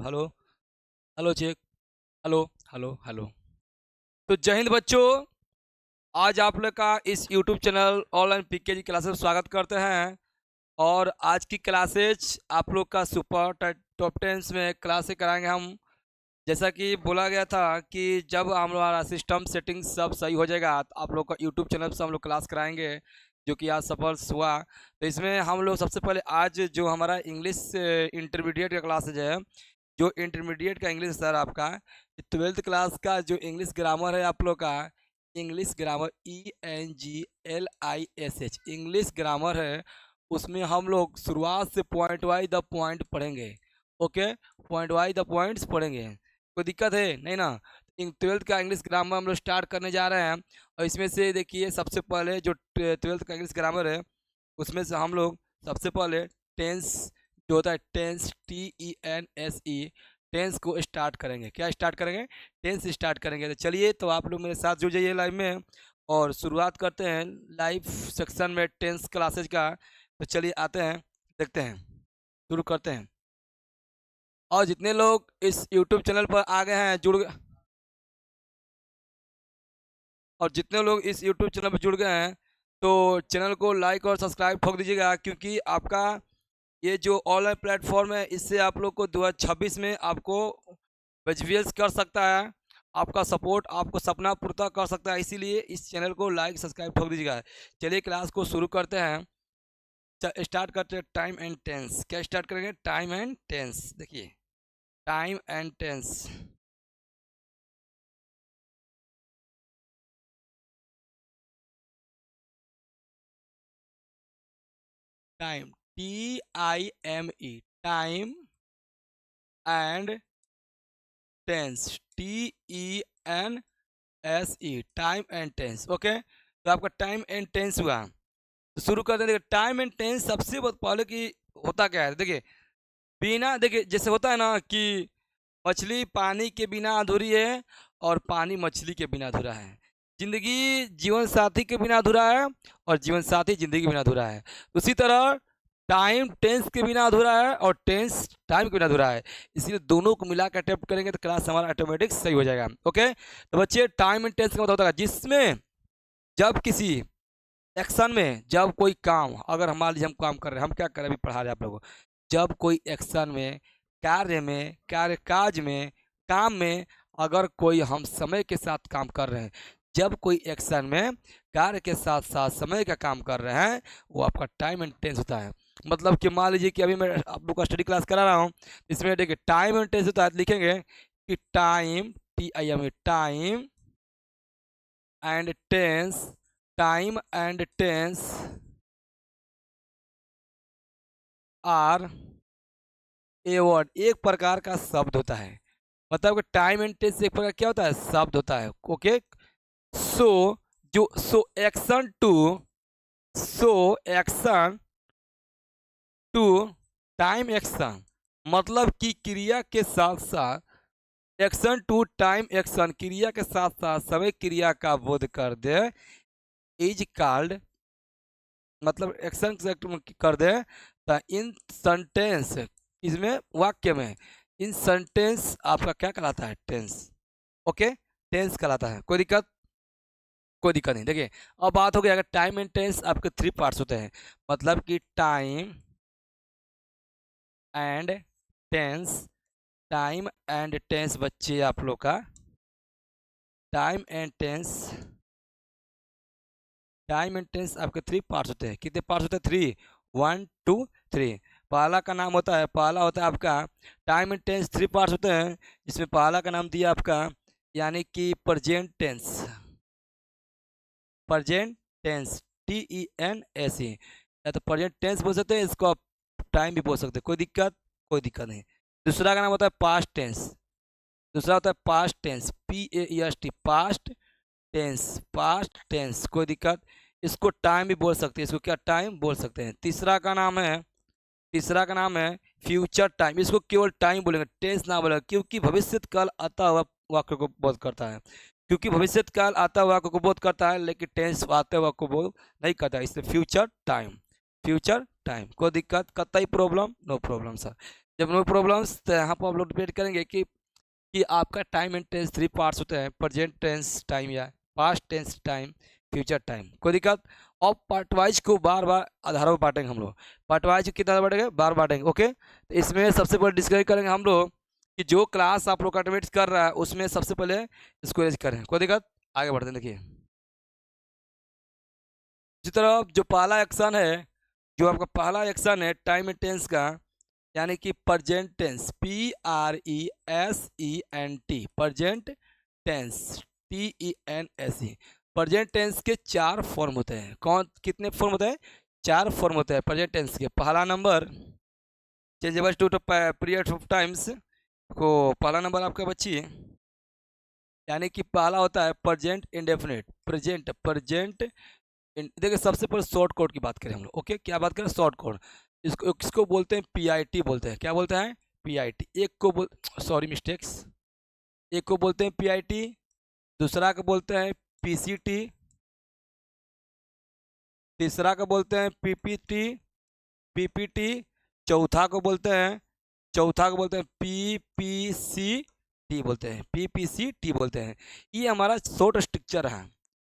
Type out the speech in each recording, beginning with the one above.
Hello hello check. Hello hello hello. तो जय हिंद बच्चों। आज आप लोग का इस YouTube channel online PKG classes में स्वागत करते हैं। और आज की क्लासेज आप लोग का सुपर टॉप 10 में क्लासे कराएंगे हम। जैसा कि बोला गया था कि जब हमारा सिस्टम सेटिंग सब सही हो जाएगा तो आप लोग का यूट्यूब चैनल से हम लोग क्लास कराएंगे, जो कि आज सफल हुआ। तो इसमें हम लोग सबसे पहले आज जो हमारा इंग्लिश इंटरमीडिएट का क्लासेज है, जो इंटरमीडिएट का इंग्लिश सर आपका 12th क्लास का जो इंग्लिश ग्रामर है आप लोग का, English grammar ENGLISH English grammar है। उसमें हम लोग शुरुआत से पॉइंट वाइज द पॉइंट पढ़ेंगे। Okay, point wise the points पढ़ेंगे। कोई दिक्कत है नहीं ना। 12th का इंग्लिश ग्रामर हम लोग स्टार्ट करने जा रहे हैं। और इसमें से देखिए सबसे पहले जो 12th का इंग्लिश ग्रामर है उसमें से हम लोग सबसे पहले टेंस जो होता है, टेंस TENSE, टेंस को स्टार्ट करेंगे। क्या स्टार्ट करेंगे? टेंस स्टार्ट करेंगे। तो चलिए, तो आप लोग मेरे साथ जुड़ जाइए लाइव में और शुरुआत करते हैं लाइव सेक्शन में टेंस क्लासेज का। तो चलिए आते हैं, देखते हैं, शुरू करते हैं। और जितने लोग इस यूट्यूब चैनल पर आ गए हैं जुड़ गए, और जितने लोग इस यूट्यूब चैनल पर जुड़ गए हैं तो चैनल को लाइक और सब्सक्राइब ठोक दीजिएगा, क्योंकि आपका ये जो ऑनलाइन प्लेटफॉर्म है इससे आप लोग को 2026 में आपको विजुअल्स कर सकता है। आपका सपोर्ट आपको सपना पूरा कर सकता है, इसीलिए इस चैनल को लाइक सब्सक्राइब ठोक दीजिएगा। चलिए क्लास को शुरू करते हैं। स्टार्ट करते हैं टाइम एंड टेंस। क्या स्टार्ट करेंगे? Time and tense. देखिए, time and tense. Time TIME, time and tense TENSE, time and tense. Okay, तो आपका टाइम एंड टेंस हुआ। तो शुरू करते हैं। देखिए, टाइम एंड टेंस सबसे बहुत पहले की होता क्या है, देखिए बिना, देखिए जैसे होता है ना कि मछली पानी के बिना अधूरी है और पानी मछली के बिना अधूरा है। जिंदगी जीवन साथी के बिना अधूरा है और जीवन साथी जिंदगी के बिना अधूरा है। उसी तरह टाइम टेंस के बिना अधूरा है और टेंस टाइम के बिना अधूरा है। इसलिए दोनों को मिला कर अटेम्प्ट करेंगे तो क्लास हमारा ऑटोमेटिक सही हो जाएगा। ओके, तो बच्चे टाइम एंड टेंस का मतलब होता है जिसमें जब किसी एक्शन में, जब कोई काम, अगर मान लीजिए हम काम कर रहे हैं, हम क्या कर रहे हैं, अभी पढ़ा रहे हैं आप लोगों को। जब कोई एक्शन में, कार्य में, कार्य काज में, काम में, अगर कोई हम समय के साथ काम कर रहे हैं, जब कोई एक्शन में कार्य के साथ साथ समय का काम कर रहे हैं, वो आपका टाइम एंड टेंस होता है। मतलब कि मान लीजिए कि अभी मैं आप लोग का स्टडी क्लास करा रहा हूँ, इसमें देखिए टाइम एंड टेंस होता है, लिखेंगे कि time TIME, time and tense, time and tense are a word, एक प्रकार का शब्द होता है। मतलब टाइम एंड टेंस एक प्रकार क्या होता है? शब्द होता है। ओके, सो जो so action to, so action to time action, मतलब कि क्रिया के साथ साथ एक्शन टू टाइम एक्शन, क्रिया के साथ साथ समय क्रिया का बोध कर दे, इज कॉल्ड, मतलब एक्शन कर दे तो इन सेंटेंस, इसमें वाक्य में, इन सेंटेंस आपका क्या कहलाता है? टेंस। ओके, टेंस कहलाता है। कोई दिक्कत? कोई दिक्कत नहीं। देखिए, अब बात हो गई, अगर टाइम एंड टेंस आपके 3 पार्ट्स होते हैं, मतलब कि time and tense, time and tense बच्चे आप लोग का, time and tense, time and tense आपके 3 पार्ट्स होते हैं। कितने पार्ट्स होते हैं? 3, 1 2 3। पहला का नाम होता है, पहला होता है आपका टाइम एंड टेंस, 3 पार्ट्स होते हैं, जिसमें पहला का नाम दिया आपका यानी कि present tense. Present tense TENSE, या तो प्रेजेंट टेंस बोल सकते हैं, इसको आप टाइम भी बोल सकते हैं। कोई दिक्कत? कोई दिक्कत नहीं। दूसरा का नाम होता है पास्ट टेंस। दूसरा होता है past tense, PAST, past tense, past tense. कोई दिक्कत? इसको टाइम भी बोल सकते हैं, इसको क्या टाइम बोल सकते हैं। तीसरा का नाम है, तीसरा का नाम है फ्यूचर टाइम। इसको केवल टाइम बोलेंगे, टेंस ना बोलेंगे, क्योंकि भविष्य काल आता हुआ वाक्य को बोध करता है। क्योंकि भविष्य काल आता हुआ वाक्य को बोध करता है, लेकिन टेंस आते हुआ को बोध नहीं करता है, इसलिए फ्यूचर टाइम, फ्यूचर टाइम। कोई दिक्कत? कतई प्रॉब्लम? No problem sir. जब नो प्रॉब्लम्स तो यहाँ पर आप लोग डिपेंड करेंगे कि आपका टाइम एंड टेंस 3 पार्ट्स होते हैं, प्रेजेंट टेंस टाइम या past tense time, future time. कोई दिक्कत? और पार्ट वाइज को बार बार आधारों में बांटेंगे हम लोग। पार्ट वाइज कितना बांटेंगे? बार बांटेंगे। ओके, तो इसमें सबसे पहले डिस्कस करेंगे हम लोग कि जो क्लास आप लोग का अटेंड कर रहा है उसमें सबसे पहले इसको रेज करें। कोई दिक्कत? आगे बढ़ते हैं। देखिए इसी तरह जो पहला एक्शन है, जो आपका पहला एक्शन है टाइम एंड टेंस का, यानी कि present tense, PRESENT, present tense, TENSE। Present tense के 4 फॉर्म होते हैं। कौन कितने फॉर्म होते हैं? 4 फॉर्म होते हैं प्रेजेंट टेंस के। पहला number changeable to period of times को, पहला नंबर आपका बच्ची, यानी कि पहला होता है प्रेजेंट इंडेफिनिट। प्रेजेंट देखिए सबसे पहले शॉर्ट कोड की बात करें हम लोग। ओके, क्या बात करें? Short code. इसको बोलते हैं PIT बोलते हैं। क्या बोलते हैं? PIT। एक को बोल सॉरी मिस्टेक्स, एक को बोलते हैं PIT, दूसरा को बोलते हैं PCT, तीसरा को बोलते हैं PPT, चौथा को बोलते हैं PPCT बोलते हैं, PPCT बोलते हैं। ये हमारा शॉर्ट स्ट्रक्चर है,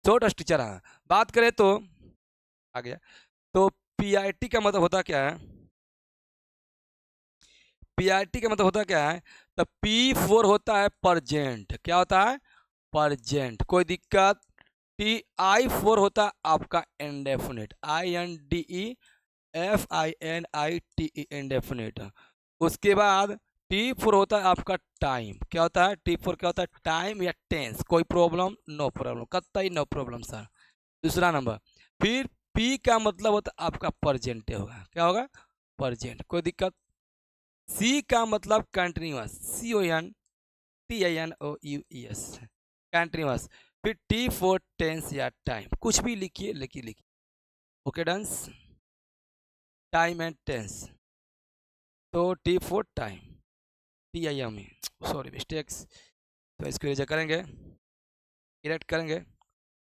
शॉर्ट स्ट्रक्चर है। बात करें तो आ गया, तो PIT का मतलब होता क्या है? PIT का मतलब होता क्या है? तो P4 होता है प्रेजेंट। क्या होता है? प्रेजेंट। कोई दिक्कत? I4 होता है आपका इंडेफिनिट, INDEFINITE, इंडेफिनिट। उसके बाद T4 होता है आपका टाइम। क्या होता है? T4 क्या होता है? टाइम या टेंस। कोई प्रॉब्लम? नो प्रॉब्लम, कतई नो प्रॉब्लम सर। दूसरा नंबर। फिर P का मतलब होता है आपका प्रेजेंट होगा। क्या होगा? प्रेजेंट। कोई दिक्कत? C का मतलब कंटिन्यूअस, CONTINOUS, कंटिन्यूअस। फिर T4 टेंस या टाइम, कुछ भी लिखिए लिखिए। ओके डंस, टाइम एंड टेंस। तो T4 time, TIM, sorry mistakes. तो इसको इरेज करेंगे, इरेक्ट करेंगे।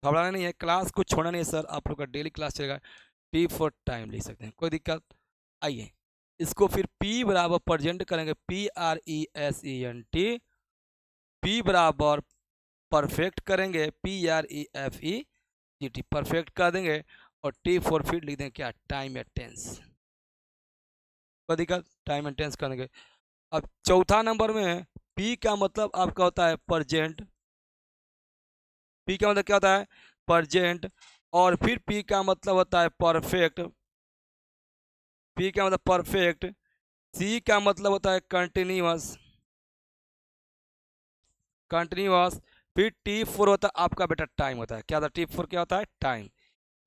घबराना नहीं है, क्लास को छोड़ना नहीं है सर, आप लोग का डेली क्लास चलेगा। T4 टाइम लिख सकते हैं, कोई दिक्कत? आइए इसको फिर P बराबर प्रेजेंट करेंगे, PRESENT। P बराबर परफेक्ट करेंगे, PREFECT, परफेक्ट कर देंगे। और T4 फिर लिख देंगे क्या? टाइम या टेंस। कोई दिक्कत? टाइम एंड टेंस कर देंगे। अब चौथा नंबर में P का मतलब आपका होता है प्रेजेंट। P का मतलब क्या होता है? प्रेजेंट। और फिर P का मतलब होता है परफेक्ट, P का मतलब परफेक्ट। C का मतलब होता है कंटिन्यूअस, कंटिन्यूअस। फिर T4 होता है आपका बेटा टाइम होता है। क्या होता है? T4 क्या होता है? टाइम।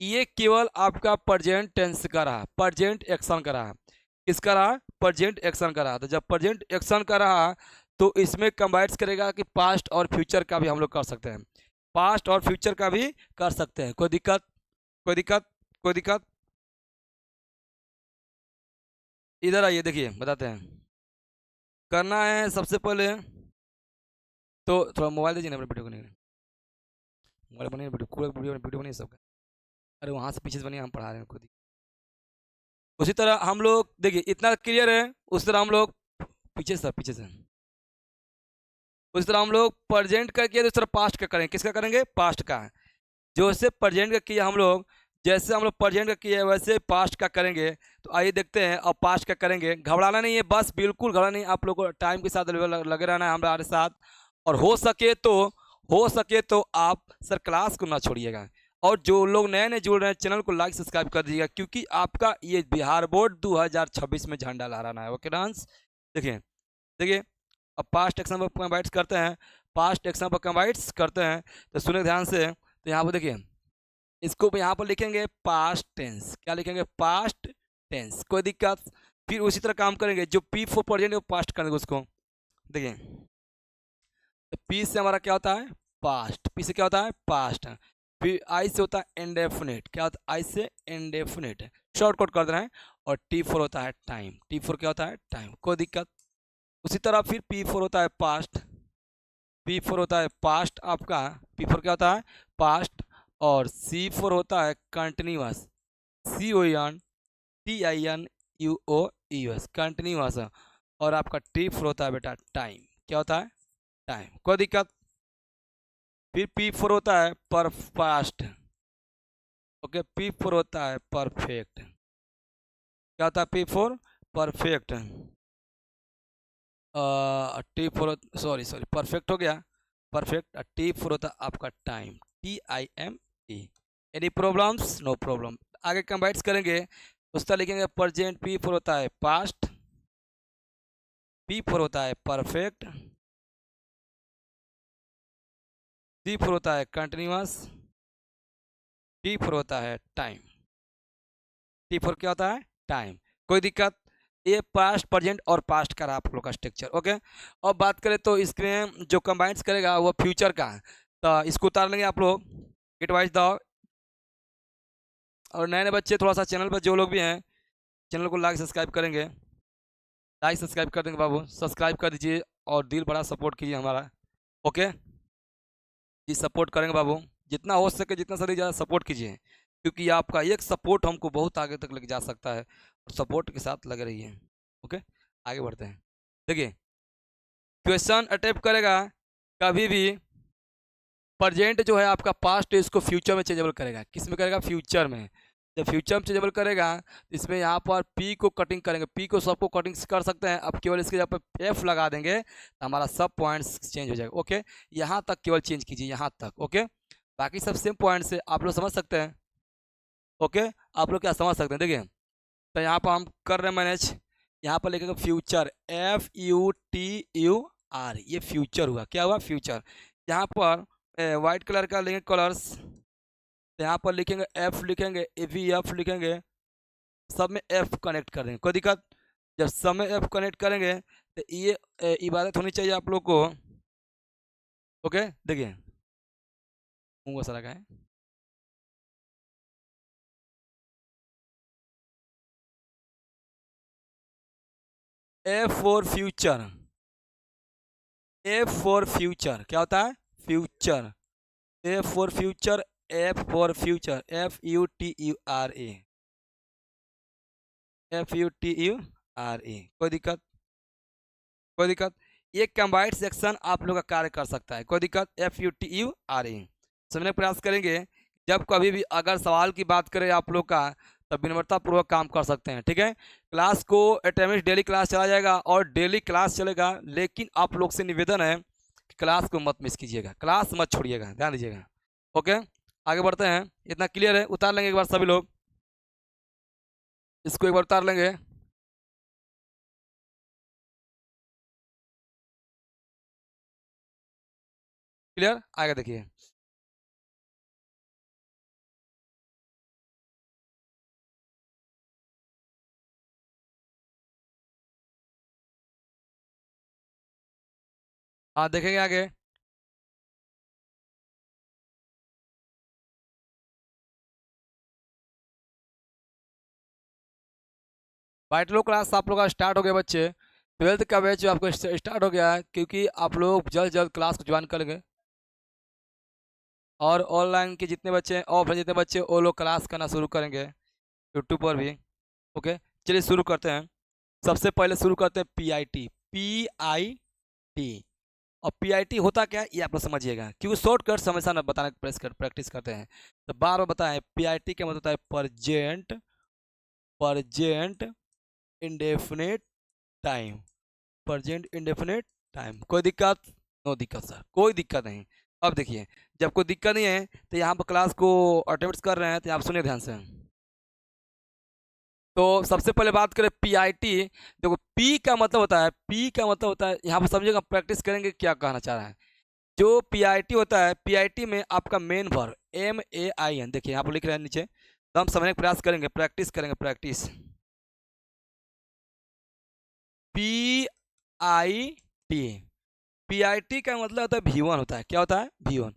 ये केवल आपका प्रेजेंट टेंस का रहा, प्रेजेंट एक्शन का रहा। किसका रहा? प्रेजेंट एक्शन का रहा। तो जब प्रेजेंट एक्शन का रहा तो इसमें कंबाइंस करेगा कि पास्ट और फ्यूचर का भी हम लोग कर सकते हैं, पास्ट और फ्यूचर का भी कर सकते हैं। कोई दिक्कत? कोई दिक्कत? कोई दिक्कत? इधर आइए, देखिए बताते हैं। करना है सबसे पहले तो थोड़ा मोबाइल दीजिए ना अपने वीडियो को। नहीं मोबाइल बनिए, वीडियो बनिए सबका। अरे वहाँ से पीछे से बनिए, हम पढ़ा रहे हैं खुद ही। उसी तरह हम लोग देखिए, इतना क्लियर है। उस तरह हम लोग पीछे से उस तरह हम लोग प्रेजेंट का किया, तो उस तरह पास्ट का करेंगे। किसका करेंगे? पास्ट का। जैसे प्रेजेंट का किया हम लोग, जैसे हम लोग प्रेजेंट का किया वैसे पास्ट का करेंगे। तो आइए देखते हैं अब पास्ट का करेंगे। घबराना नहीं है, बस बिल्कुल घबराना नहीं। आप लोग को टाइम के साथ लगे रहना है हमारे साथ। और हो सके तो आप सर क्लास को ना छोड़िएगा। और जो लोग नए नए जुड़ रहे हैं चैनल को लाइक सब्सक्राइब कर दीजिएगा, क्योंकि आपका ये बिहार बोर्ड 2026 में झंडा लहराना है। ओके डांस, देखिए देखिए। अब पास्ट एक्शन पर कंबाइट्स करते हैं, पास्ट एक्शन पर कंबाइट्स करते हैं। तो सुने ध्यान से। तो यहाँ पर देखिए, इसको यहाँ पर लिखेंगे पास्ट टेंस। क्या लिखेंगे? Past tense. कोई दिक्कत? फिर उसी तरह काम करेंगे, जो P4 प्रेजेंट है वो पास्ट करेंगे उसको। देखिए तो P से हमारा क्या होता है? पास्ट। P से क्या होता है? पास्ट। फिर I से होता है इंडेफिनिट। क्या होता है? I से इंडेफिनिट, शॉर्टकट कर देना है। और T4 होता है टाइम। T4 क्या होता है? टाइम। कोई दिक्कत? उसी तरह फिर P4 होता है पास्ट, P4 होता है पास्ट आपका। P4 क्या होता है? पास्ट। और C4 होता है कंटिन्यूअस, CONTINUOUS, कंटिन्यूअस। और आपका टी फोर होता है बेटा टाइम। क्या होता है? टाइम। कोई दिक्कत? फिर पी फोर होता है पर फास्ट। ओके, पी फोर होता है परफेक्ट। क्या होता है P four? Perfect. T four, sorry sorry, perfect हो गया, परफेक्ट। टी फोर होता है आपका time, TIME। Any problems? No problem. आगे कंबाइंस करेंगे, उसका लिखेंगे प्रेजेंट, पी फोर होता है पास्ट, पी फोर होता है परफेक्ट, टी फोर होता है कंटिन्यूअस, टी फोर होता है टाइम। टी फोर क्या होता है? टाइम। कोई दिक्कत? ये पास्ट, प्रेजेंट और पास्ट का रहा आप लोग का स्ट्रक्चर। ओके, अब बात करें तो इसमें जो कंबाइंस करेगा वो फ्यूचर का है, तो इसको उतार लेंगे आप लोग गेट वाइज दाओ। और नए नए बच्चे थोड़ा सा चैनल पर जो लोग भी हैं, चैनल को लाइक सब्सक्राइब करेंगे, लाइक सब्सक्राइब कर देंगे बाबू, सब्सक्राइब कर दीजिए और दिल बड़ा सपोर्ट कीजिए हमारा। ओके जी, सपोर्ट करेंगे बाबू, जितना हो सके जितना सारी ज़्यादा सपोर्ट कीजिए, क्योंकि आपका एक सपोर्ट हमको बहुत आगे तक लेके जा सकता है, और सपोर्ट के साथ लगे रहिए। ओके, आगे बढ़ते हैं। देखिए, क्वेश्चन अटेम्प्ट करेगा कभी भी प्रेजेंट जो है आपका पास्ट है इसको फ्यूचर में चेंजेबल करेगा। किस में करेगा? फ्यूचर में। जब फ्यूचर में चेंजेबल करेगा तो इसमें यहाँ पर पी को कटिंग करेंगे, पी को सबको कटिंग कर सकते हैं, अब केवल इसके जगह पर एफ लगा देंगे तो हमारा सब पॉइंट्स चेंज हो जाएगा। ओके, यहाँ तक केवल चेंज कीजिए, यहाँ तक। ओके, बाकी सब सेम पॉइंट से आप लोग समझ सकते हैं। ओके, आप लोग क्या समझ सकते हैं? देखिए, तो यहाँ पर हम कर रहे हैं मैनेज, यहाँ पर लिखेंगे फ्यूचर, FUTUR, ये फ्यूचर हुआ। क्या हुआ? फ्यूचर। यहाँ पर वाइट कलर का लेंगे कलर्स, तो यहाँ पर लिखेंगे एफ, लिखेंगे VF लिखेंगे, सब में एफ कनेक्ट कर देंगे। कोई दिक्कत? जब सब में एफ कनेक्ट करेंगे तो ये इबादत होनी चाहिए आप लोग को। ओके, देखिए मुँह सारा का है, F for future, F for future. क्या होता है? Future. F for future, F for future, FUTURA। कोई दिक्कत? कोई दिक्कत? ये कंबाइंड सेक्शन आप लोग का कार्य कर सकता है। कोई दिक्कत? FUTURA समझने का प्रयास करेंगे। जब कभी भी अगर सवाल की बात करें आप लोग का, तब विनम्रतापूर्वक काम कर सकते हैं। ठीक है, क्लास को अटेंडेंस डेली क्लास चला जाएगा और डेली क्लास चलेगा, लेकिन आप लोग से निवेदन है कि क्लास को मत मिस कीजिएगा, क्लास मत छोड़िएगा, ध्यान दीजिएगा। ओके, आगे बढ़ते हैं। इतना क्लियर है? उतार लेंगे एक बार सभी लोग, इसको एक बार उतार लेंगे। क्लियर? आगे देखिए, हाँ देखेंगे आगे। वाइटलो क्लास आप लोग का स्टार्ट हो गया बच्चे, 12th का बैच आपको स्टार्ट हो गया है, क्योंकि आप लोग जल्द जल्द क्लास को ज्वाइन करेंगे, और ऑनलाइन के जितने बच्चे हैं, ऑफलाइन जितने बच्चे वो लोग क्लास करना शुरू करेंगे यूट्यूब पर भी। ओके, चलिए शुरू करते हैं। सबसे पहले शुरू करते हैं PIT। और PIT होता क्या है ये आप लोग समझिएगा, क्योंकि शॉर्टकट हमेशा ना बताने की प्रैक्टिस करते हैं, तो बार बार बताएं। PIT का मतलब होता है present, present indefinite time, present indefinite time. कोई दिक्कत? नो दिक्कत सर, कोई दिक्कत नहीं। अब देखिए, जब कोई दिक्कत नहीं है तो यहाँ पर क्लास को अटेम्प्ट कर रहे हैं, तो आप सुनिए ध्यान से। तो सबसे पहले बात करें PIT। देखो, P का मतलब होता है, P का मतलब होता है, यहाँ पर समझिएगा, प्रैक्टिस करेंगे क्या कहना चाह रहा है। जो PIT होता है, PIT में आपका मेन वर्ब MAIN, देखिए यहाँ पर लिख रहे हैं नीचे, तो हम समझने का प्रयास करेंगे, प्रैक्टिस करेंगे, प्रैक्टिस। PIT, PIT का मतलब होता है V1 होता है। क्या होता है? V1।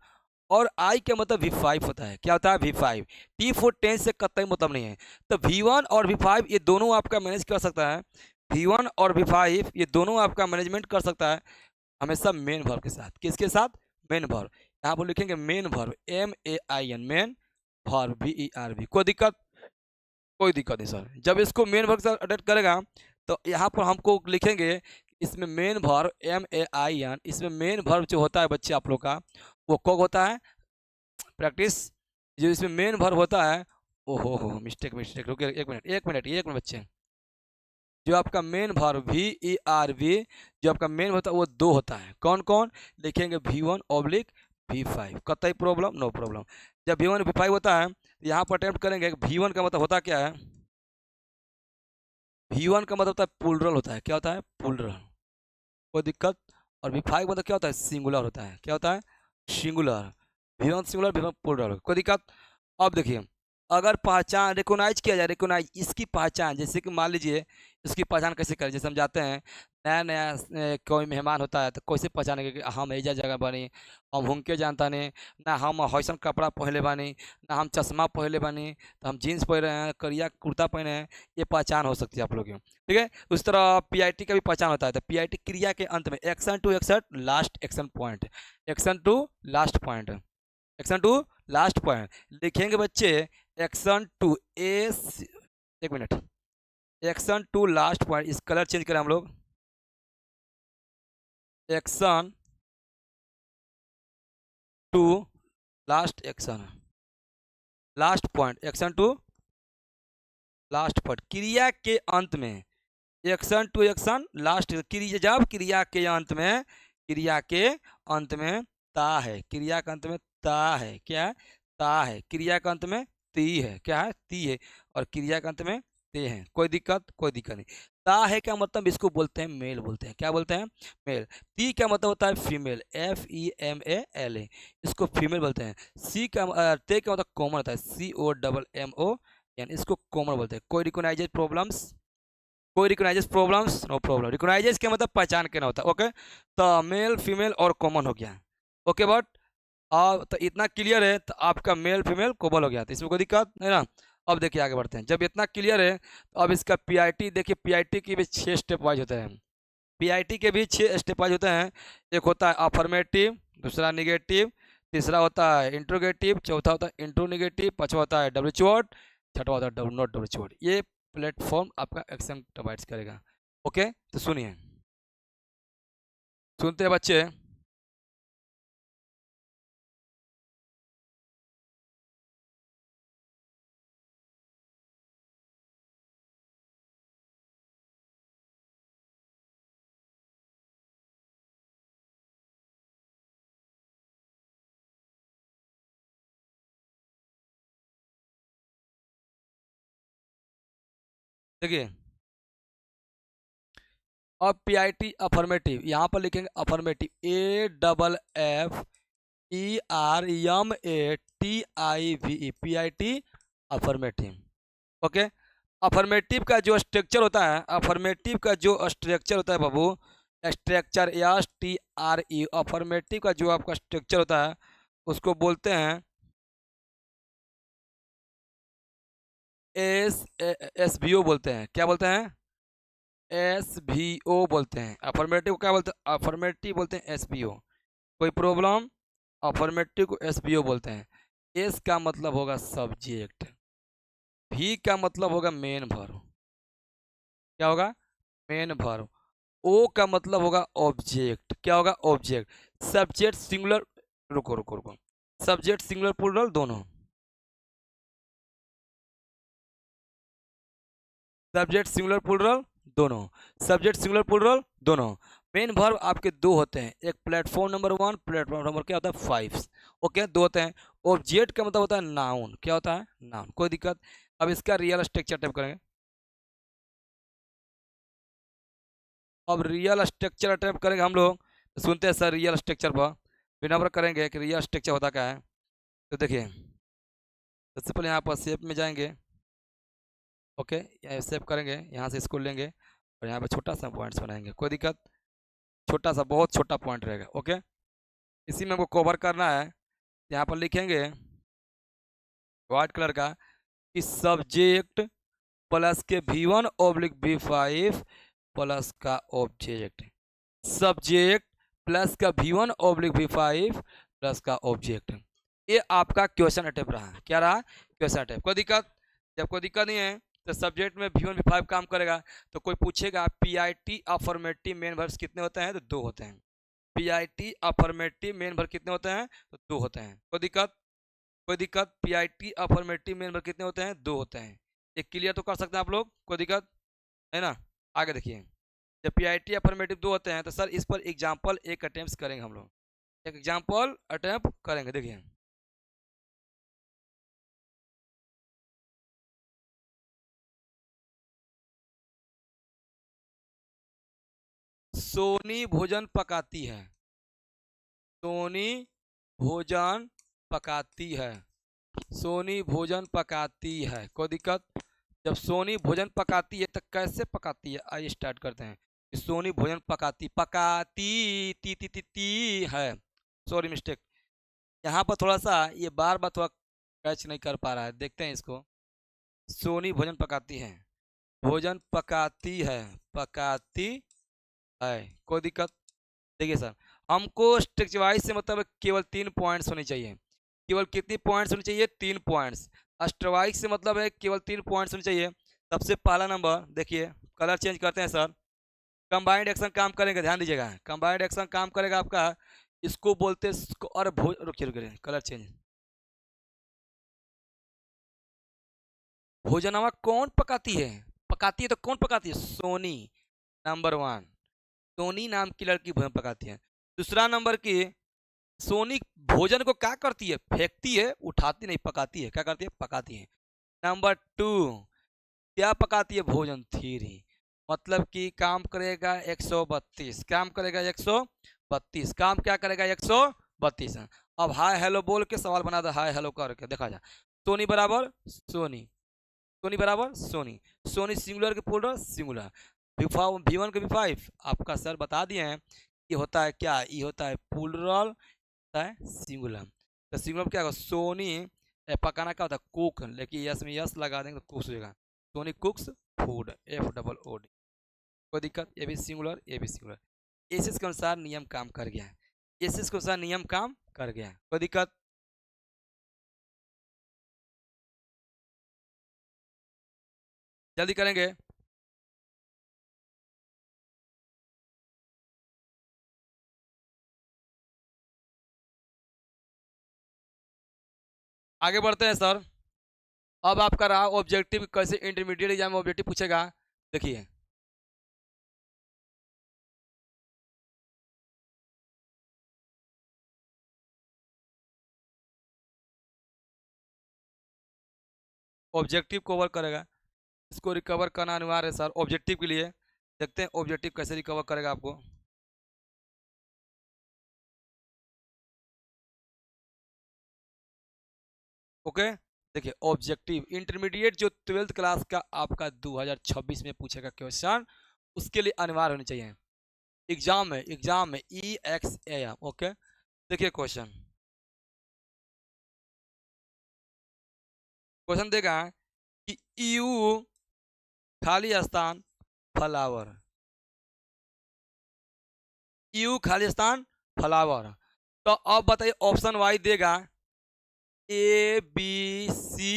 और I का मतलब V5 होता है। क्या होता है? V5। T4 10 से कतई मतलब नहीं है, तो V1 और V5 ये दोनों आपका मैनेज कर सकता है, V1 और V5 ये दोनों आपका मैनेजमेंट कर सकता है, हमेशा मेन वर्ब के साथ। किसके साथ? Main verb. यहाँ पर लिखेंगे main verb, MAIN, main verb, VERB। कोई दिक्कत? कोई दिक्कत नहीं सर। जब इसको मेन वर्ब के साथ अटेक्ट करेगा तो यहाँ पर हमको लिखेंगे इसमें मेन वर्ब MAIN, इसमें मेन वर्ब जो होता है बच्चे आप लोग का वो कब होता है, प्रैक्टिस, जो इसमें मेन वर्ब होता है, ओहो हो मिस्टेक मिस्टेक, रुकिए एक मिनट बच्चे, जो आपका मेन वर्ब VERB, जो आपका मेन होता है वो दो होता है, कौन कौन, लिखेंगे V1/V5, कतई प्रॉब्लम नो प्रॉब्लम। जब V1/V5 होता है तो यहाँ पर अटेम्प्ट करेंगे, V1 का मतलब होता क्या है, V1 का मतलब होता है प्लूरल होता है, क्या होता है प्लूरल, कोई दिक्कत, और V5 मतलब क्या होता है सिंगुलर होता है, क्या होता है singular, V1 singular V1 plural, कोई दिक्कत। अब देखिए अगर पहचान रिकोनाइज किया जाए, रिकोनाइज इसकी पहचान, जैसे कि मान लीजिए इसकी पहचान कैसे करें, जैसे हम जाते हैं नया नया कोई मेहमान होता है तो कैसे पहचानेंगे कि हम एजा जगह बनी, हम हुनके जानता नहीं ना, हम हौसन कपड़ा पहले बानी ना, हम चश्मा पहले बानी, तो हम जीन्स पहन रहे हैं, करिया कुर्ता पहने हैं, ये पहचान हो सकती है आप लोगों की, ठीक है। उस तरह PIT का भी पहचान होता है, तो PIT क्रिया के अंत में action to action last action point, action to last point, action to last point लिखेंगे बच्चे, एक्शन टू एस, एक minute, action to last point, इस कलर चेंज करें हम लोग, action to last action, last point, action to last point, क्रिया के अंत में, एक्शन टू एक्शन लास्ट क्रिया, जब क्रिया के अंत में, क्रिया के अंत में ता है, क्रिया के अंत में ता है, क्या है ता है, क्रिया के अंत में ती है, क्या है ती है, और क्रिया के अंत में ते हैं, कोई दिक्कत, कोई दिक्कत नहीं। ता है क्या मतलब, इसको बोलते हैं मेल, बोलते हैं क्या बोलते हैं मेल। ती क्या मतलब होता है फीमेल, FEMALE, इसको फीमेल बोलते हैं। सी का ते क्या मतलब कॉमन होता है, COMMON, इसको कॉमन बोलते हैं। कोई रिकोनाइजेज प्रॉब्लम्स, कोई रिकोनाइजेस प्रॉब्लम्स नो प्रॉब्लम, रिकोनाइजेस क्या मतलब पहचान के ना होता है, ओके। तो मेल फीमेल और कॉमन हो गया, ओके, बट तो इतना क्लियर है तो आपका मेल फीमेल कॉमन हो गया, तो इसमें कोई दिक्कत नहीं ना। अब देखिए आगे बढ़ते हैं, जब इतना क्लियर है तो अब इसका PIT देखिए, PIT की भी 6 स्टेप वाइज होते हैं, PIT के भी 6 स्टेप वाइज होते हैं। एक होता है अफर्मेटिव, दूसरा निगेटिव, तीसरा होता है इंट्रोगेटिव, चौथा होता है इंट्रोनिगेटिव, पांचवा होता है डब्ल्यू वर्ड, छठवा होता है डब्ल्यू नॉट डब्ल्यू वर्ड। ये प्लेटफॉर्म आपका एक्शन प्रोवाइड करेगा, ओके। तो सुनिए, सुनते हैं बच्चे, देखिए अब PIT अफर्मेटिव, यहाँ पर लिखेंगे affirmative, AFFERMATIVE, PIT affirmative, okay. Affirmative का जो स्ट्रक्चर होता है, अफर्मेटिव का जो स्ट्रक्चर होता है बाबू, स्ट्रक्चर STRE, अफर्मेटिव का जो आपका स्ट्रक्चर होता है उसको बोलते हैं SVO बोलते हैं, क्या बोलते हैं SVO बोलते हैं। अफर्मेटिव को क्या बोलते हैं, अफर्मेटिव बोलते हैं SVO, कोई प्रॉब्लम, अफर्मेटिव को SVO बोलते हैं। एस का मतलब होगा सब्जेक्ट, भी का मतलब होगा मेन वर्ब, क्या होगा मेन वर्ब, ओ का मतलब होगा ऑब्जेक्ट, क्या होगा ऑब्जेक्ट, सब्जेक्ट सिंगुलर, रुको रुको रुको, सब्जेक्ट सिंगुलर प्लूरल दोनों, सब्जेक्ट सिंगुलर प्लूरल दोनों, सब्जेक्ट सिंगुलर प्लूरल दोनों। मेन वर्ब आपके दो होते हैं, एक प्लेटफॉर्म नंबर 1, प्लेटफॉर्म नंबर क्या होता है 5, ओके, दो होते हैं। ऑब्जेक्ट का मतलब होता है नाउन, क्या होता है नाउन, कोई दिक्कत। अब इसका रियल स्ट्रक्चर टाइप करेंगे, अब रियल स्ट्रक्चर अटैम्प्ट करेंगे हम लोग, तो सुनते हैं सर रियल स्ट्रक्चर पर बिना पर करेंगे कि रियल स्ट्रक्चर होता क्या है। तो देखिए सबसे पहले यहाँ पर शेप में जाएंगे, ओके, सेव करेंगे, यहाँ से इसको लेंगे और यहाँ पे छोटा सा पॉइंट्स बनाएंगे, कोई दिक्कत, छोटा सा बहुत छोटा पॉइंट रहेगा, ओके। इसी में हमको कवर करना है, यहाँ पर लिखेंगे व्हाइट कलर का कि सब्जेक्ट प्लस के V1/V5 प्लस का ऑब्जेक्ट, सब्जेक्ट प्लस का V1/V5 प्लस का ऑब्जेक्ट, ये आपका क्वेश्चन अटेम्प्ट रहा, क्या रहा क्वेश्चन अटेम्प्ट, कोई दिक्कत, जब कोई दिक्कत नहीं है तो सब्जेक्ट में V1 V5 काम करेगा। तो कोई पूछेगा PIT अफर्मेटिव मेन वर्ब्स कितने होते हैं, तो 2 होते हैं। PIT अफर्मेटिव मेन वर्ब कितने होते हैं, तो 2 होते हैं। कोई दिक्कत, कोई दिक्कत? PIT अफर्मेटिव मेन वर्ब कितने होते हैं, 2 होते हैं। ये क्लियर तो कर सकते हैं आप लोग, कोई दिक्कत है ना? आगे देखिए, जब PIT अफर्मेटिव 2 होते हैं तो सर इस पर एग्जाम्पल एक अटेम्प्ट करेंगे हम लोग, एक एग्जाम्पल अटेम्प्ट करेंगे। देखिए, सोनी भोजन पकाती है, सोनी भोजन पकाती है, सोनी भोजन पकाती है। कोई दिक्कत? जब सोनी भोजन पकाती है तो कैसे पकाती है, आइए स्टार्ट करते हैं। कि सोनी भोजन पकाती, पकाती ती है, सॉरी मिस्टेक। यहाँ पर थोड़ा सा ये बार बार थोड़ा कैच नहीं कर पा रहा है, देखते हैं इसको। सोनी भोजन पकाती है, भोजन पकाती है, पकाती है। कोई दिक्कत? देखिए सर, हमको स्ट्रिक्ट वाइज से मतलब केवल 3 पॉइंट्स होने चाहिए। केवल कितनी पॉइंट्स होनी चाहिए, 3 पॉइंट्स। स्ट्राइक से मतलब है केवल 3 पॉइंट्स होने चाहिए। सबसे पहला नंबर देखिए, कलर चेंज करते हैं सर। कंबाइंड एक्शन काम करेंगे, ध्यान दीजिएगा, कंबाइंड एक्शन काम करेगा आपका। इसको बोलते और रुकिए रुकिए, कलर चेंज। भोजनवा कौन पकाती है, पकाती है तो कौन पकाती है, सोनी। नंबर 1, सोनी नाम की लड़की भोजन पकाती है। दूसरा नंबर की, सोनी भोजन को क्या करती है, फेंकती है, उठाती नहीं, पकाती है। क्या करती है, पकाती है। नंबर 2, क्या पकाती है, भोजन। 3, मतलब कि काम करेगा 132, काम करेगा 132, काम क्या करेगा 132। अब हाय हेलो बोल के सवाल बना दो, हाय हेलो करके देखा जाए। सोनी बराबर सोनी, सोनी बराबर सोनी, सोनी सिंगुलर के प्लूरल सिंगुलर। V1 के V5 आपका सर बता दिए हैं। ये होता है क्या, ये होता है प्लूरल, होता है सिंगुलर। तो सिंगुलर क्या होगा, सोनी पकाना क्या होता है, कुक, लेकिन यस में यस लगा देंगे तो कुक्स हो जाएगा। Soni cooks food, FOOD। कोई दिक्कत? ये भी सिंगुलर, ये भी सिंगुलर। एसिस के अनुसार नियम काम कर गया है, एसिस के अनुसार नियम काम कर गया है। कोई दिक्कत? जल्दी करेंगे। आगे बढ़ते हैं सर। अब आपका रहा ऑब्जेक्टिव, कैसे इंटरमीडिएट एग्जाम में ऑब्जेक्टिव पूछेगा। देखिए, ऑब्जेक्टिव कवर करेगा, इसको रिकवर करना अनिवार्य है सर ऑब्जेक्टिव के लिए। देखते हैं ऑब्जेक्टिव कैसे रिकवर करेगा आपको। ओके, देखिए ऑब्जेक्टिव इंटरमीडिएट जो 12th क्लास का आपका 2026 में पूछेगा क्वेश्चन, उसके लिए अनिवार्य होने चाहिए एग्जाम में, एग्जाम में EXAM। ओके, देखिए क्वेश्चन, क्वेश्चन देगा कि यू खाली स्थान फ्लावर, यू खाली स्थान फ्लावर। तो अब बताइए, ऑप्शन वाई देगा ABCD,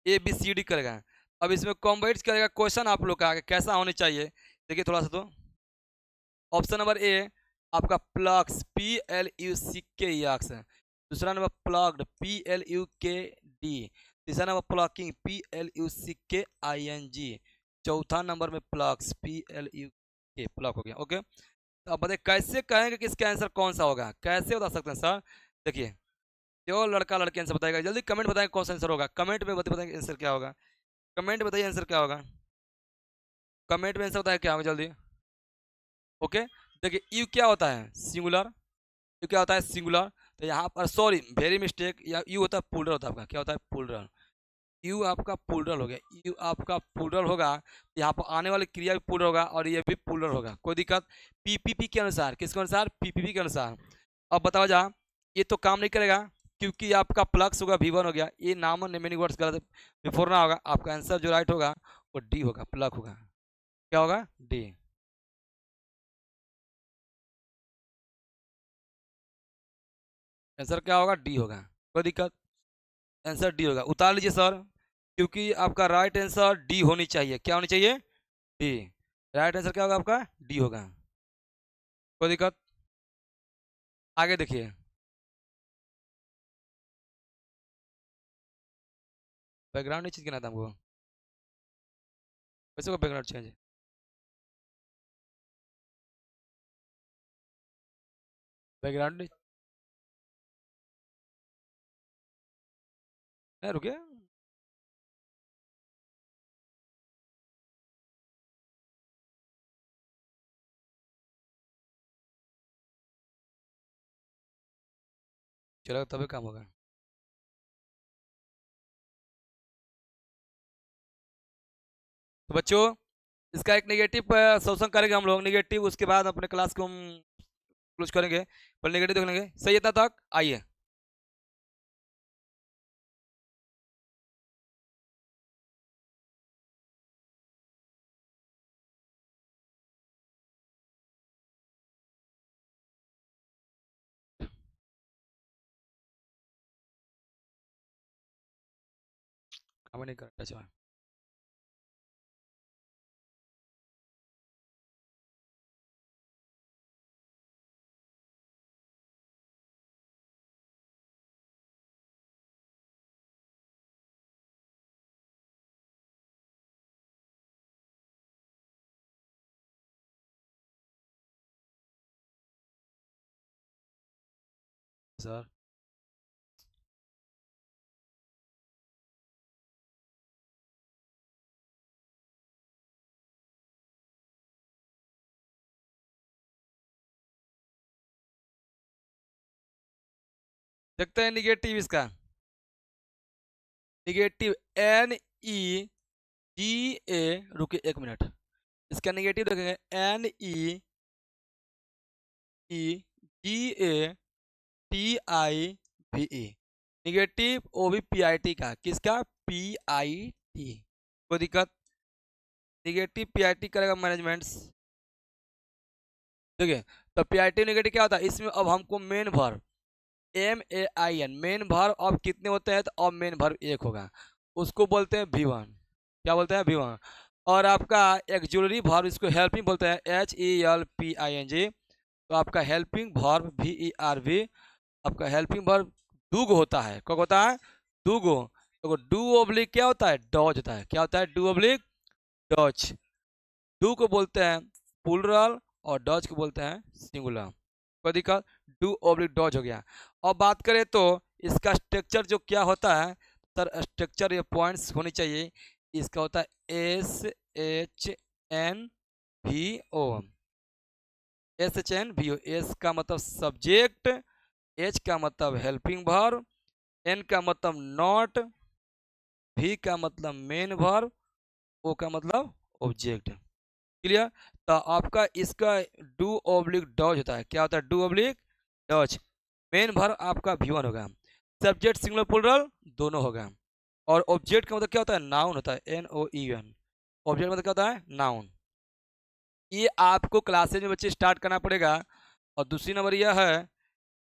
ABCD करेगा। अब इसमें कॉम्बाइट करेगा क्वेश्चन आप लोग का कैसा होने चाहिए, देखिए थोड़ा सा। तो ऑप्शन नंबर ए आपका प्लग्स, PLUCK, दूसरा नंबर प्लग्ड, PLUKD, तीसरा नंबर प्लकिंग, PLUCKING, चौथा नंबर में प्लग्स, PLUK, प्लग हो गया। ओके, तो अब बताइए कैसे कहेंगे कि इसका आंसर कौन सा होगा, कैसे बता सकते हैं सर। देखिए, जो लड़का लड़की आंसर बताएगा जल्दी कमेंट बताएं कौन सा आंसर होगा, कमेंट में बताएंगे आंसर क्या होगा, कमेंट बताइए आंसर क्या होगा, कमेंट में आंसर बताइए क्या होगा जल्दी। ओके, देखिए यू क्या होता है, सिंगुलर, यू क्या होता है, सिंगुलर। तो यहाँ पर सॉरी वेरी मिस्टेक, या यू होता है प्लूरल, होता है आपका क्या होता है, प्लूरल। यू आपका प्लूरल हो गया, यू आपका प्लूरल होगा, यहाँ पर आने वाली क्रिया भी प्लूरल होगा और ये भी प्लूरल होगा। कोई दिक्कत? PPP के अनुसार, किसके अनुसार, PPP के अनुसार। अब बताओ जा, ये तो काम नहीं करेगा क्योंकि आपका प्लग्स होगा, V1 हो गया, ये नाम और नेमिंग वर्ड्स गलत बिफोर ना होगा। आपका आंसर जो राइट होगा वो डी होगा, प्लग होगा। क्या होगा, डी। आंसर क्या होगा, डी होगा। कोई दिक्कत? आंसर डी होगा, उतार लीजिए सर, क्योंकि आपका राइट आंसर डी होनी चाहिए। क्या होनी चाहिए? डी। राइट आंसर क्या होगा आपका? डी होगा। कोई दिक्कत? आगे देखिए। बैकग्राउंड नहीं चेंज करना था हमको। वैसे को बैकग्राउंड चेंज। बैकग्राउंड नहीं रुके। चलो तभी काम होगा। तो बच्चों, इसका एक नेगेटिव सोल्यूशन करेंगे हम लोग, नेगेटिव। उसके बाद अपने क्लास को हम क्लोज करेंगे। पर नेगेटिव देख लेंगे। सही है तक? आइए। काम नहीं करता। अच्छा, सर देखते हैं निगेटिव इसका। निगेटिव एन ई जी ए, रुकिए एक मिनट। इसका निगेटिव देखेंगे। N E E ji A T I भी ई। निगेटिव ओ भी पी आई टी का। किसका? P I T. कोई दिक्कत? निगेटिव पी आई टी करेगा मैनेजमेंट। देखिए, तो पी आई टी निगेटिव क्या होता है इसमें? अब हमको main verb M A I N, main verb अब कितने होते हैं? तो अब मेन वर्ब एक होगा। उसको बोलते हैं भी वन। क्या बोलते हैं? भी वन। और आपका एक्जुलरी वर्ब, इसको हेल्पिंग बोलते हैं, H E L P I N G. तो आपका helping verb V E R V. आपका हेल्पिंग वर्ब डूग होता है। कब होता है? डूगो। तो डू ओब्लिक क्या होता है? डॉज होता है। क्या होता है? Do oblique Dodge. डू को बोलते हैं प्लूरल और डॉज को बोलते हैं सिंगुलर। कोई दिक्कत? डू ओब्लिक डॉज हो गया। अब बात करें तो इसका स्ट्रक्चर जो क्या होता है सर, स्ट्रक्चर ये पॉइंट्स होनी चाहिए। इसका होता है S H N V O. S H N V O. S का मतलब सब्जेक्ट, एच का मतलब हेल्पिंग वर्ब, एन का मतलब नॉट, वी का मतलब मेन वर्ब, ओ का मतलब ऑब्जेक्ट। क्लियर? तो आपका इसका डू ओब्लिक डॉज होता है। क्या होता है? Do oblique does. Main verb आपका भी वन होगा। सब्जेक्ट सिंगुलर प्लूरल दोनों होगा। और ऑब्जेक्ट का मतलब क्या होता है? नाउन होता है। N O E N. Object मतलब क्या होता है? नाउन। ये आपको क्लासेज में बच्चे स्टार्ट करना पड़ेगा। और दूसरी नंबर यह है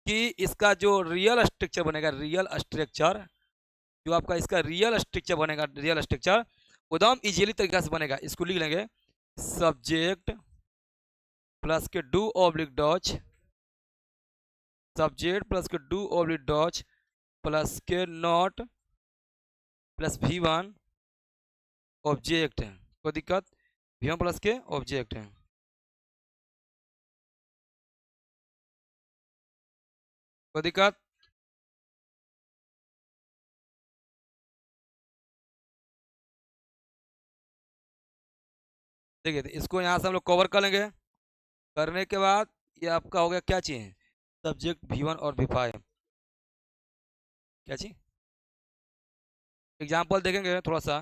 कि इसका जो रियल स्ट्रक्चर बनेगा, रियल स्ट्रक्चर जो आपका इसका रियल स्ट्रक्चर बनेगा, रियल स्ट्रक्चर एकदम इजीली तरीका से बनेगा। इसको लिख लेंगे। सब्जेक्ट प्लस के do oblique does, subject plus के डू ऑब्लिक डॉज प्लस के not plus V one object है। कोई दिक्कत? वी वन प्लस के ऑब्जेक्ट है। कोई दिक्कत? देखिए, तो इसको यहाँ से हम लोग कवर कर लेंगे। करने के बाद ये आपका हो गया क्या चीज़? सब्जेक्ट वी वन और वी फाइव। क्या चीज़? एग्जाम्पल देखेंगे थोड़ा सा।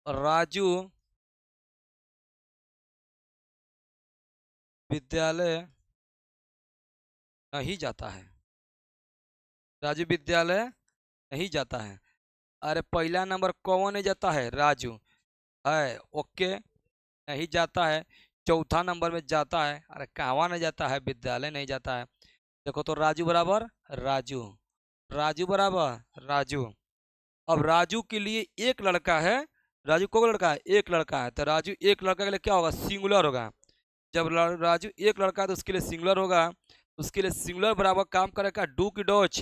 राजू विद्यालय नहीं जाता है। राजू विद्यालय नहीं जाता है। अरे पहला नंबर कौन नहीं जाता है? राजू है। ओके, नहीं जाता है। चौथा नंबर में जाता है। अरे कहाँ नहीं जाता है? विद्यालय नहीं जाता है। देखो तो राजू बराबर राजू। राजू बराबर राजू। अब राजू के लिए एक लड़का है। राजू को लड़का है, एक लड़का है, तो राजू एक लड़का के लिए क्या होगा, सिंगुलर होगा। जब राजू एक लड़का है तो उसके लिए सिंगुलर होगा। उसके लिए सिंगुलर बराबर काम करेगा डू की डॉच।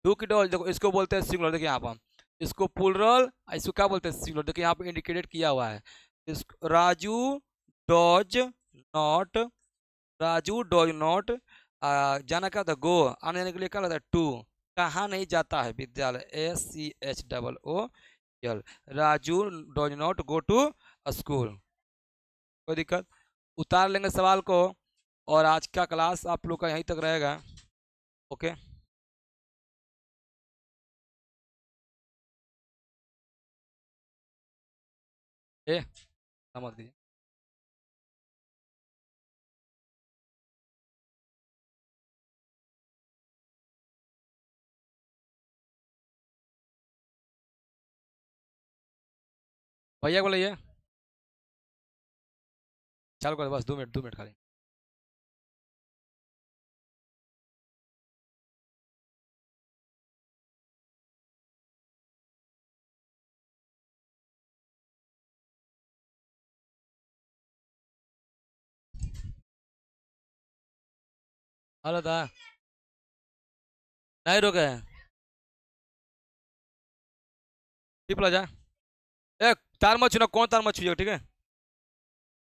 डू की डॉच देखो, इसको बोलते हैं सिंगुलर। देखिए यहाँ पर इसको प्लूरल, इसको क्या बोलते हैं, सिंगुलर। देखिए यहाँ पे इंडिकेटेड किया हुआ है। Raju does not, Raju does not जाना क्या होता है, गो, आने जाने के लिए क्या होता है, टू। कहाँ नहीं जाता है विद्यालय, SCHOOL। Raju does not go to school. कोई दिक्कत, उतार लेंगे सवाल को। और आज का क्लास आप लोग का यहीं तक रहेगा। ओके। ए समझ दीजिए। भैया बोलिए। चालू कर, बस 2 मिनट, 2 मिनट खाली। हेलो था, नहीं रुके हैं। टिप ला जा। ए तार मत छूना, कौन तार मत छूइएगा, ठीक है।